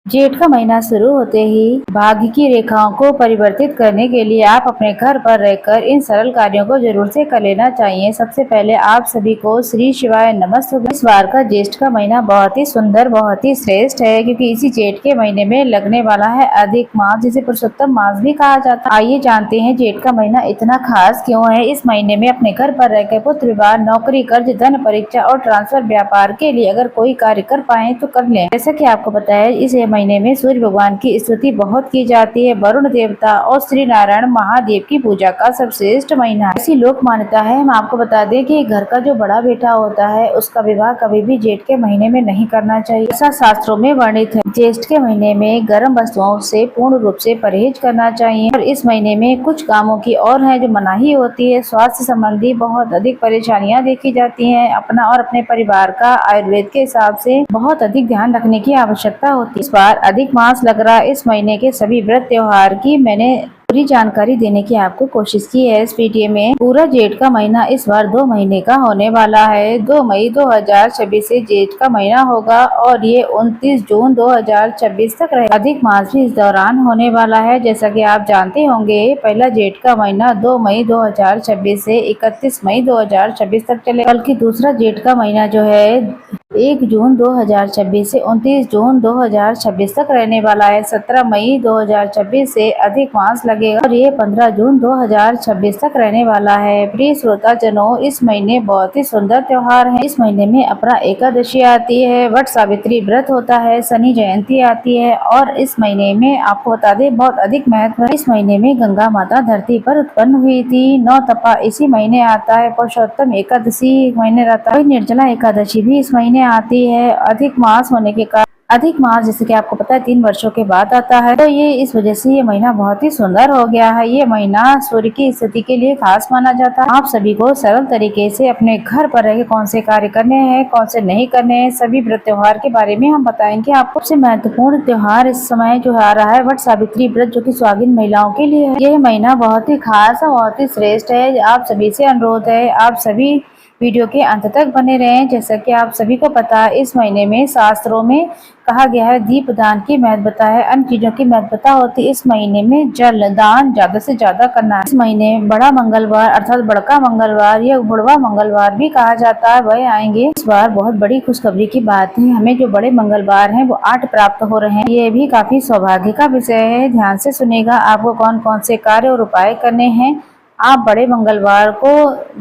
जेठ का महीना शुरू होते ही भाग्य की रेखाओं को परिवर्तित करने के लिए आप अपने घर पर रहकर इन सरल कार्यों को जरूर से कर लेना चाहिए। सबसे पहले आप सभी को श्री शिवाय नमस्तुभ्यं। इस बार का ज्येष्ठ का महीना बहुत ही सुंदर, बहुत ही श्रेष्ठ है, क्योंकि इसी जेठ के महीने में लगने वाला है अधिक मास, जिसे पुरुषोत्तम मास भी कहा जाता है। आइए जानते हैं जेठ का महीना इतना खास क्यों है। इस महीने में अपने घर पर रहकर पुत्र विवाह, नौकरी, कर्ज, धन, परीक्षा और ट्रांसफर, व्यापार के लिए अगर कोई कार्य कर पाए तो कर लें। जैसा कि आपको पता है, इस महीने में सूर्य भगवान की स्तुति बहुत की जाती है। वरुण देवता और श्री नारायण महादेव की पूजा का सर्वश्रेष्ठ महीना है। ऐसी लोक मान्यता है। हम आपको बता दें कि घर का जो बड़ा बेटा होता है उसका विवाह कभी भी जेठ के महीने में नहीं करना चाहिए, ऐसा शास्त्रों में वर्णित है। ज्येष्ठ के महीने में गर्म वस्तुओं से पूर्ण रूप से परहेज करना चाहिए। और इस महीने में कुछ कामों की और है जो मनाही होती है। स्वास्थ्य संबंधी बहुत अधिक परेशानियां देखी जाती हैं। अपना और अपने परिवार का आयुर्वेद के हिसाब से बहुत अधिक ध्यान रखने की आवश्यकता होती है। इस बार अधिक मास लग रहा है। इस महीने के सभी व्रत त्योहार की मैंने पूरी जानकारी देने की आपको कोशिश की है इस वीडियो में। पूरा जेठ का महीना इस बार 2 महीने का होने वाला है। 2 मई 2026 से जेठ का महीना होगा और ये 29 जून 2026 तक रहेगा। अधिक मास भी इस दौरान होने वाला है। जैसा कि आप जानते होंगे, पहला जेठ का महीना 2 मई 2026 से 31 मई 2026 तक चलेगा, बल्कि दूसरा जेठ का महीना जो है 1 जून 2026 से 29 जून 2026 तक रहने वाला है। 17 मई 2026 से अधिक मास लगेगा और ये 15 जून 2026 तक रहने वाला है। प्रिय श्रोता जनों, इस महीने बहुत ही सुंदर त्योहार है। इस महीने में अपरा एकादशी आती है, वट सावित्री व्रत होता है, शनि जयंती आती है और इस महीने में आपको बता दें बहुत अधिक महत्व है। इस महीने में गंगा माता धरती पर उत्पन्न हुई थी। 9 तपा इसी महीने आता है। पुरुषोत्तम एकादशी महीने रहता है। निर्जला एकादशी भी इस महीने आती है। अधिक मास होने के कारण अधिक मास जैसे कि आपको पता है 3 वर्षों के बाद आता है, तो ये इस वजह से ये महीना बहुत ही सुंदर हो गया है। ये महीना सूर्य की स्थिति के लिए खास माना जाता है। आप सभी को सरल तरीके से अपने घर पर रह के कौन से कार्य करने हैं, कौन से नहीं करने हैं, सभी व्रत त्योहार के बारे में हम बताएंगे। आपको सबसे महत्वपूर्ण त्योहार इस समय जो आ रहा है वट सावित्री व्रत, जो की स्वाधीन महिलाओं के लिए है। यह महीना बहुत ही खास और बहुत ही श्रेष्ठ है। आप सभी से अनुरोध है, आप सभी वीडियो के अंत तक बने रहें। जैसा कि आप सभी को पता है, इस महीने में शास्त्रों में कहा गया है दीप दान की महत्वता है, अन्य चीजों की महत्वता होती है। इस महीने में जल दान ज्यादा से ज्यादा करना है। इस महीने बड़ा मंगलवार अर्थात बड़का मंगलवार या बुढ़वा मंगलवार भी कहा जाता है, वह आएंगे। इस बार बहुत बड़ी खुशखबरी की बात है, हमें जो बड़े मंगलवार हैं वो 8 प्राप्त हो रहे हैं। ये भी काफी सौभाग्य का विषय है। ध्यान से सुनेगा, आपको कौन कौन से कार्य और उपाय करने हैं। आप बड़े मंगलवार को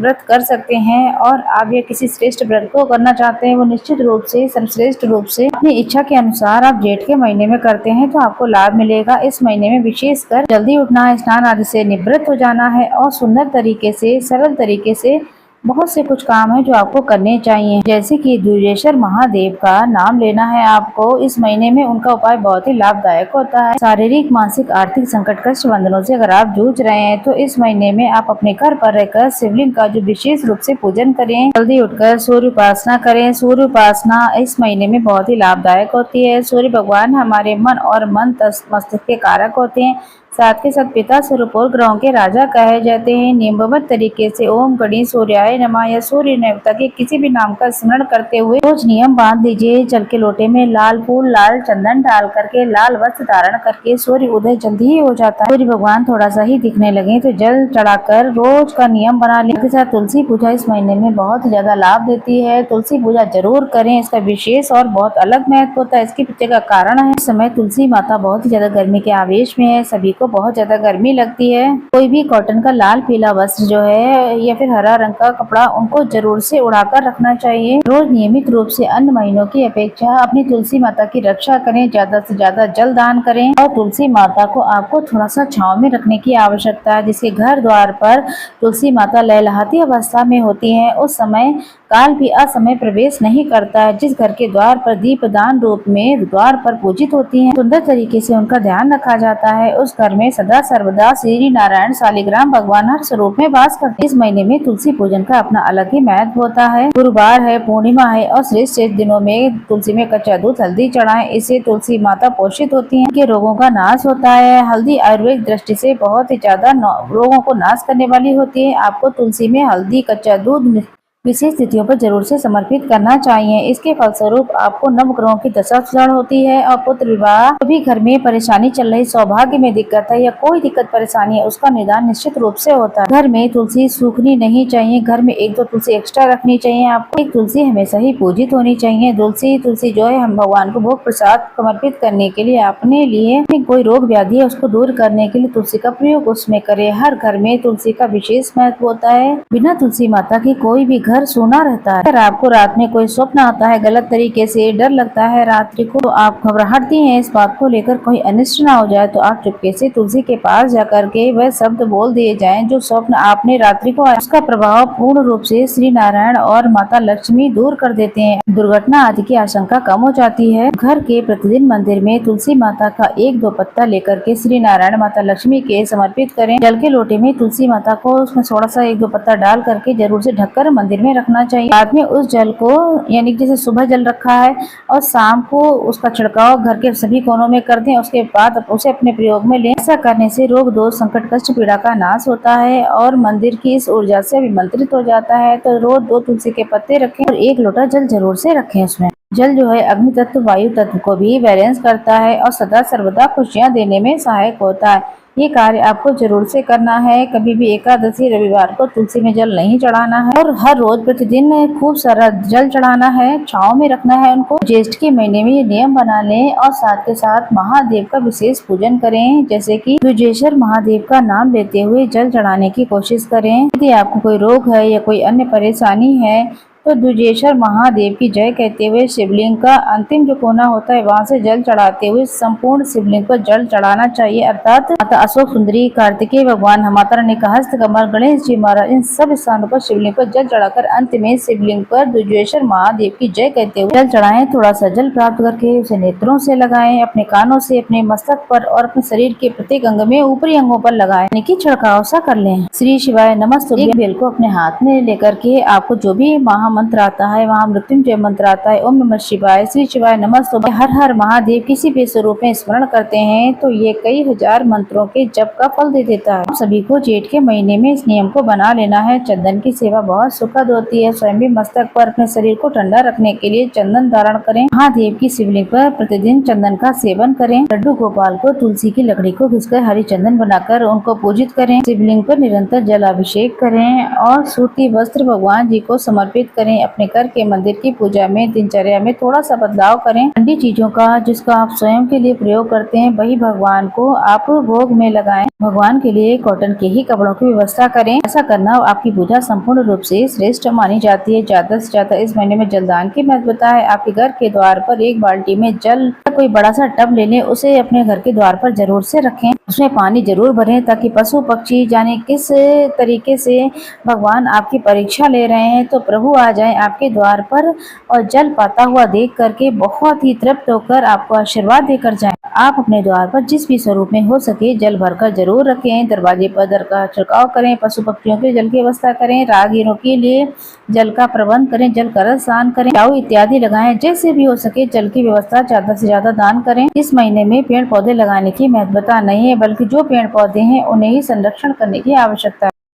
व्रत कर सकते हैं और आप ये किसी श्रेष्ठ व्रत को करना चाहते हैं, वो निश्चित रूप से सर्वश्रेष्ठ रूप से अपनी इच्छा के अनुसार आप जेठ के महीने में करते हैं तो आपको लाभ मिलेगा। इस महीने में विशेषकर जल्दी उठना है, स्नान आदि से निवृत्त हो जाना है और सुंदर तरीके से, सरल तरीके से बहुत से कुछ काम है जो आपको करने चाहिए, जैसे कि द्विजेश्वर महादेव का नाम लेना है आपको। इस महीने में उनका उपाय बहुत ही लाभदायक होता है। शारीरिक, मानसिक, आर्थिक संकट, कष्ट बंधनों से अगर आप जूझ रहे हैं तो इस महीने में आप अपने घर पर रहकर शिवलिंग का जो विशेष रूप से पूजन करें। जल्दी उठकर सूर्य उपासना करें। सूर्य उपासना इस महीने में बहुत ही लाभदायक होती है। सूर्य भगवान हमारे मन और मन मस्तिष्क के कारक होते हैं, साथ के साथ पिता स्वरूप और ग्रहों के राजा कहे जाते हैं। नियमबद्ध तरीके से ओम गणेश सूर्याय नमः या सूर्य देवता के किसी भी नाम का स्मरण करते हुए रोज नियम बांध लीजिए। जल के लोटे में लाल फूल, लाल चंदन डाल करके, लाल वस्त्र धारण करके सूर्य उदय जल्दी ही हो जाता है। सूर्य भगवान थोड़ा सा ही दिखने लगे तो जल चढ़ाकर रोज का नियम बना लें। इसके साथ तुलसी पूजा इस महीने में बहुत ज्यादा लाभ देती है। तुलसी पूजा जरूर करें, इसका विशेष और बहुत अलग महत्व होता है। इसके पीछे का कारण है, इस समय तुलसी माता बहुत ही ज्यादा गर्मी के आवेश में है, सभी को बहुत ज्यादा गर्मी लगती है। कोई भी कॉटन का लाल पीला वस्त्र जो है या फिर हरा रंग का कपड़ा, उनको जरूर से उड़ाकर रखना चाहिए। रोज नियमित रूप से अन्य महीनों की अपेक्षा अपनी तुलसी माता की रक्षा करें, ज्यादा से ज्यादा जल दान करें और तुलसी माता को आपको थोड़ा सा छांव में रखने की आवश्यकता है। जिसके घर द्वार पर तुलसी माता लहलहाती अवस्था में होती है, उस समय काल भी असमय प्रवेश नहीं करता है। जिस घर के द्वार पर दीप दान रूप में द्वार पर पूजित होती हैं, सुंदर तरीके से उनका ध्यान रखा जाता है, उस घर में सदा सर्वदा श्री नारायण शालिग्राम भगवान हर स्वरूप में वास करते हैं। इस महीने में तुलसी पूजन का अपना अलग ही महत्व होता है। गुरुवार है, पूर्णिमा है और श्रेष्ठ दिनों में तुलसी में कच्चा दूध हल्दी चढ़ाएं, इससे तुलसी माता पोषित होती है, के रोगों का नाश होता है। हल्दी आयुर्वेदिक दृष्टि से बहुत ही ज्यादा रोगों को नाश करने वाली होती है। आपको तुलसी में हल्दी, कच्चा दूध विशेष तिथियों पर जरूर से समर्पित करना चाहिए। इसके फलस्वरूप आपको नवग्रहों की दशा सुदृढ़ होती है और पुत्र विवाह, सभी घर में परेशानी चल रही, सौभाग्य में दिक्कत है या कोई दिक्कत परेशानी है, उसका निदान निश्चित रूप से होता है। घर में तुलसी सूखनी नहीं चाहिए, घर में 1-2 तुलसी एक्स्ट्रा रखनी चाहिए। आपको एक तुलसी हमेशा ही पूजित होनी चाहिए। तुलसी जो है हम भगवान को भोग प्रसाद समर्पित करने के लिए, अपने लिए कोई रोग व्याधि है उसको दूर करने के लिए तुलसी का प्रयोग उसमें करें। हर घर में तुलसी का विशेष महत्व होता है। बिना तुलसी माता की कोई भी घर सोना रहता है। अगर आपको रात में कोई स्वप्न आता है गलत तरीके से, डर लगता है रात्रि को, तो आप घबराहटती हैं इस बात को लेकर कोई अनिष्ट ना हो जाए, तो आप चुपके से तुलसी के पास जाकर के वह शब्द बोल दिए जाएं जो स्वप्न आपने रात्रि को आया, उसका प्रभाव पूर्ण रूप से श्री नारायण और माता लक्ष्मी दूर कर देते हैं। दुर्घटना आदि की आशंका कम हो जाती है। घर के प्रतिदिन मंदिर में तुलसी माता का 1-2 पत्ता लेकर के श्री नारायण माता लक्ष्मी के समर्पित करें। जल के लोटे में तुलसी माता को उसमें थोड़ा सा 1-2 पत्ता डाल करके जरूर से ढककर मंदिर में रखना चाहिए। बाद में उस जल को, यानी जैसे सुबह जल रखा है और शाम को उसका छिड़काव घर के सभी कोनों में कर दें, उसके बाद उसे अपने प्रयोग में लें। ऐसा करने से रोग दोष संकट कष्ट पीड़ा का नाश होता है और मंदिर की इस ऊर्जा से विमंत्रित हो जाता है। तो रोज 2 तुलसी के पत्ते रखें और 1 लोटा जल जरूर से रखें। उसमें जल जो है अग्नि तत्व वायु तत्व को भी बैलेंस करता है और सदा सर्वदा खुशियां देने में सहायक होता है। ये कार्य आपको जरूर से करना है। कभी भी एकादशी रविवार को तुलसी में जल नहीं चढ़ाना है और हर रोज प्रतिदिन खूब सारा जल चढ़ाना है, छांव में रखना है उनको। ज्येष्ठ के महीने में ये नियम बना लें और साथ के साथ महादेव का विशेष पूजन करें, जैसे कि द्विजेश्वर महादेव का नाम लेते हुए जल चढ़ाने की कोशिश करें। यदि आपको कोई रोग है या कोई अन्य परेशानी है तो द्विजेश्वर महादेव की जय कहते हुए शिवलिंग का अंतिम जो कोना होता है वहां से जल चढ़ाते हुए संपूर्ण शिवलिंग पर जल चढ़ाना चाहिए। अर्थात माता अशोक सुंदरी, कार्तिकेय भगवान, माता रानी का हस्त कमल, गणेश जी महाराज, इन सब स्थानों पर शिवलिंग पर जल चढ़ाकर अंत में शिवलिंग पर द्विजेश्वर महादेव की जय कहते हुए जल चढ़ाएं। थोड़ा सा जल प्राप्त करके उसे नेत्रों से लगाएं, अपने कानों से, अपने मस्तक पर और अपने शरीर के प्रत्येक अंग में ऊपरी अंगों पर लगाएं, यानी कि छिड़काव सा कर लें। श्री शिवाय नमस्तुभ्यं। एक बेल को अपने हाथ में लेकर के आपको जो भी मंत्र आता है, वहाँ मृत्युंजय मंत्र आता है, ओम नमः शिवाय, श्री शिवाय नमस्तुभ्यं, हर हर महादेव किसी भी स्वरूप में स्मरण करते हैं तो ये कई हजार मंत्रों के जप का फल दे देता है। सभी को जेठ के महीने में इस नियम को बना लेना है। चंदन की सेवा बहुत सुखद होती है। स्वयं भी मस्तक पर अपने शरीर को ठंडा रखने के लिए चंदन धारण करें। महादेव की शिवलिंग पर प्रतिदिन चंदन का सेवन करें। लड्डू गोपाल को तुलसी की लकड़ी को घिसकर हरी चंदन बनाकर उनको पूजित करें। शिवलिंग पर निरंतर जलाभिषेक करें और सूती वस्त्र भगवान जी को समर्पित करें। अपने घर के मंदिर की पूजा में, दिनचर्या में थोड़ा सा बदलाव करें। ठंडी चीजों का जिसका आप स्वयं के लिए प्रयोग करते हैं वही भगवान को आप भोग में लगाएं। भगवान के लिए कॉटन के ही कपड़ों की व्यवस्था करें। ऐसा करना आपकी पूजा संपूर्ण रूप से श्रेष्ठ मानी जाती है। ज्यादा से ज्यादा इस महीने में जलदान की महत्वता है। आपके घर के द्वार पर 1 बाल्टी में जल, कोई बड़ा सा टब ले लें, उसे अपने घर के द्वार पर जरूर से रखें। उसमें पानी जरूर भरें ताकि पशु पक्षी जाने किस तरीके से भगवान आपकी परीक्षा ले रहे हैं तो प्रभु आ जाए आपके द्वार पर और जल पाता हुआ देख करके बहुत ही तृप्त होकर आपको आशीर्वाद देकर जाएं। आप अपने द्वार पर जिस भी स्वरूप में हो सके जल भरकर जरूर रखें। दरवाजे पर जल का छिड़काव करें। पशु पक्षियों के जल की व्यवस्था करें। राहगीरों के लिए जल का प्रबंध करें। जल का स्नान करें। चाऊ इत्यादि लगाएं। जैसे भी हो सके जल की व्यवस्था ज्यादा से ज्यादा दान करें। इस महीने में पेड़ पौधे लगाने की महत्वता नहीं है, बल्कि जो पेड़ पौधे हैं उन्हें ही संरक्षण करने की आवश्यकता है।